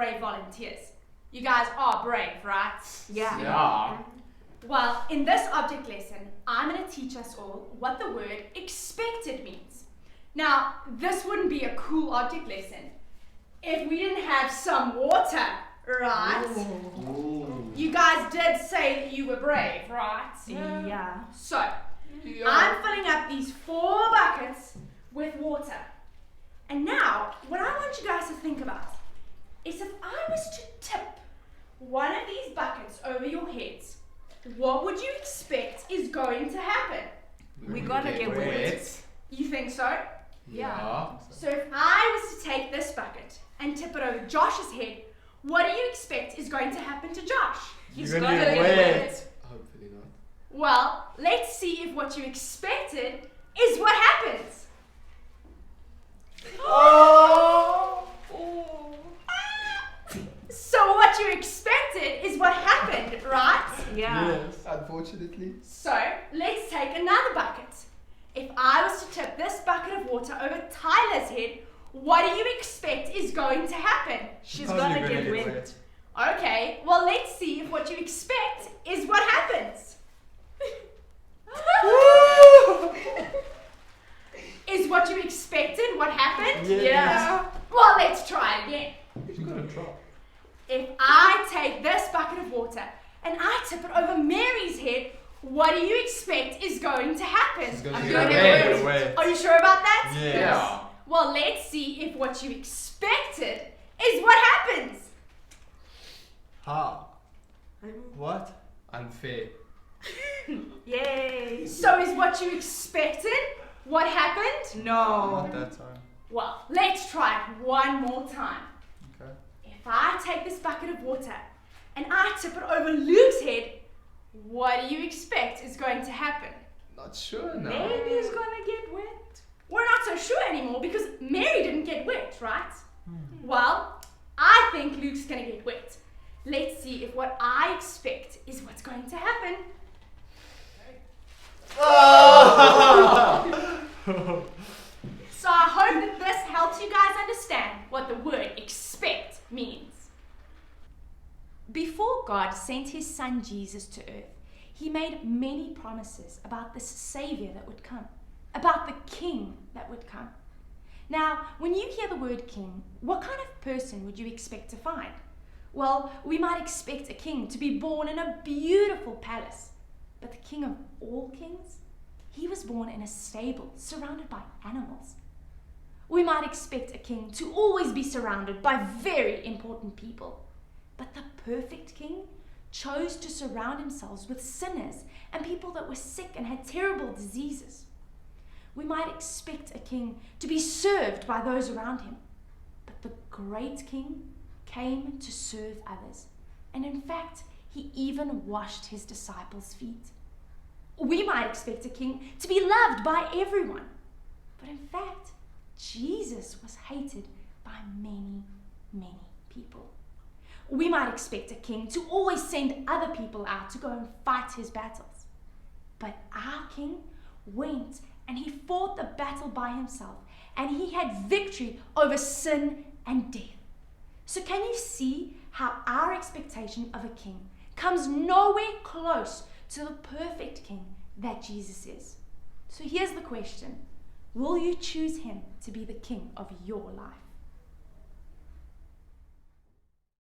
brave volunteers. You guys are brave, right? Yeah. Well, in this object lesson, I'm going to teach us all what the word expected means. Now, this wouldn't be a cool object lesson if we didn't have some water, right? Ooh. You guys did say that you were brave, right? Yeah. So, I'm filling up these 4 buckets with water. And now, what I want you guys to think about is if I was to tip one of these buckets over your heads, what would you expect is going to happen? We're gonna get wet. You think so? Yeah. So if I was to take this bucket and tip it over Josh's head, what do you expect is going to happen to Josh? He's You're gonna gonna get get wet. Hopefully not. Well, let's see if what you expected is what happens. So what you expected is what happened, right? Yeah. Yes. Unfortunately. So let's take another bucket. If I was to tip this bucket of water over Tyler's head, what do you expect is going to happen? She's Probably gonna get wet. Okay, well let's see if what you expect is what happens. Is what you expected what happened? Yeah. Well, let's try again. She's gonna drop. If I take this bucket of water and I tip it over Mary's head, what do you expect is going to happen? She's gonna I'm get gonna wet. get Wet. Are you sure about that? Yes. Well, let's see if what you expected is what happens. How? What? Unfair. Yay. So is what you expected what happened? No. Not that time. Well, let's try it one more time. Okay. If I take this bucket of water and I tip it over Luke's head, what do you expect is going to happen? Not sure now. Maybe he's gonna get wet. We're not so sure anymore because Mary didn't get wet, right? Well, I think Luke's going to get wet. Let's see if what I expect is what's going to happen. So I hope that this helps you guys understand what the word expect means. Before God sent his son Jesus to earth, he made many promises about this Savior that would come, about the King that would come. Now, when you hear the word king, what kind of person would you expect to find? Well, we might expect a king to be born in a beautiful palace, but the King of all kings, he was born in a stable surrounded by animals. We might expect a king to always be surrounded by very important people, but the perfect king chose to surround himself with sinners and people that were sick and had terrible diseases. We might expect a king to be served by those around him, but the great king came to serve others, and in fact, he even washed his disciples' feet. We might expect a king to be loved by everyone, but in fact, Jesus was hated by many, many people. We might expect a king to always send other people out to go and fight his battles, but our king went and he fought the battle by himself, and he had victory over sin and death. So can you see how our expectation of a king comes nowhere close to the perfect king that Jesus is? So here's the question. Will you choose him to be the king of your life?